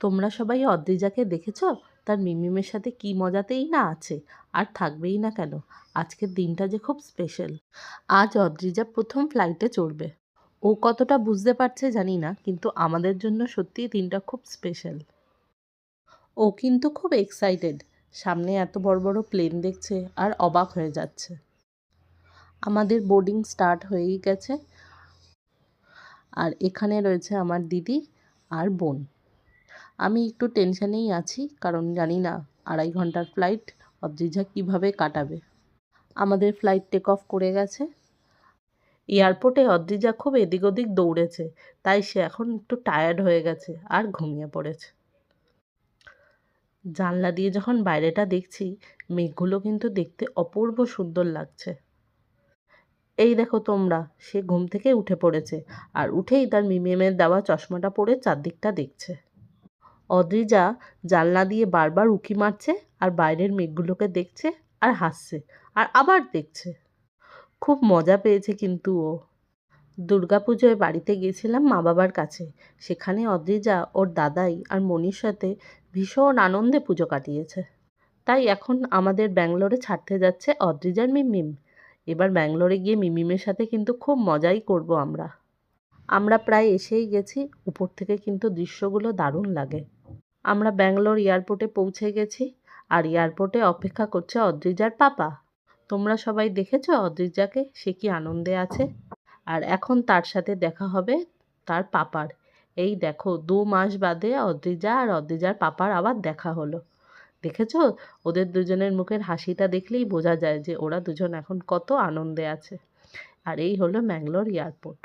তোমরা সবাই অদ্রিজাকে দেখেছ? তার মিমিমের সাথে কি মজাতেই না আছে, আর থাকবেই না কেন। আজকের দিনটা যে খুব স্পেশাল। আজ অদ্রিজা প্রথম ফ্লাইটে চড়বে। ও কতটা বুঝতে পারছে জানি না, কিন্তু আমাদের জন্য সত্যিই দিনটা খুব স্পেশাল। ও কিন্তু খুব এক্সাইটেড। সামনে এত বড় বড় প্লেন দেখছে আর অবাক হয়ে যাচ্ছে। আমাদের বোর্ডিং স্টার্ট হয়েই গেছে। আর এখানে রয়েছে আমার দিদি আর বোন। আমি একটু টেনশনেই আছি, কারণ জানি না 2.5 ঘন্টার ফ্লাইট অদ্রিজা কীভাবে কাটাবে। আমাদের ফ্লাইট টেক অফ করে গেছে। এয়ারপোর্টে অদ্রিজা খুব এদিক ওদিক দৌড়েছে, তাই সে এখন একটু টায়ার্ড হয়ে গেছে আর ঘুমিয়ে পড়েছে। জানলা দিয়ে যখন বাইরেটা দেখছি, মেঘগুলো কিন্তু দেখতে অপূর্ব সুন্দর লাগছে। এই দেখো তোমরা, সে ঘুম থেকে উঠে পড়েছে, আর উঠেই তার মিমিমের দেওয়া চশমাটা পরে চারদিকটা দেখছে। অদ্রিজা জানলা দিয়ে বারবার উঁকি মারছে, আর বাইরের মেঘগুলোকে দেখছে আর হাসছে, আর আবার দেখছে। খুব মজা পেয়েছে কিন্তু ও। দুর্গাপুজোয় বাড়িতে গেছিলাম মা বাবার কাছে। সেখানে অদ্রিজা ওর দাদাই আর মনির সাথে ভীষণ আনন্দে পুজো কাটিয়েছে। তাই এখন আমাদের ব্যাঙ্গালোরে ছাড়তে যাচ্ছে অদ্রিজার মিমিম। এবার ব্যাঙ্গালোরে গিয়ে মিমিমের সাথে কিন্তু খুব মজাই করব আমরা। আমরা প্রায় এসেই গেছি। উপর থেকে কিন্তু দৃশ্যগুলো দারুণ লাগে। আমরা ব্যাঙ্গালোর এয়ারপোর্টে পৌঁছে গেছি, আর এয়ারপোর্টে অপেক্ষা করছে অদ্রিজার পাপা। তোমরা সবাই দেখেছো অদ্রিজাকে, সে কি আনন্দে আছে। আর এখন তার সাথে দেখা হবে তার পাপার। এই দেখো, 2 মাস বাদে অদ্রিজা আর অদ্রিজার পাপার আবার দেখা হলো। দেখেছো, ওদের দুজনের মুখের হাসিটা দেখলেই বোঝা যায় যে ওরা দুজন এখন কত আনন্দে আছে। আর এই হলো ম্যাঙ্গালোর এয়ারপোর্ট।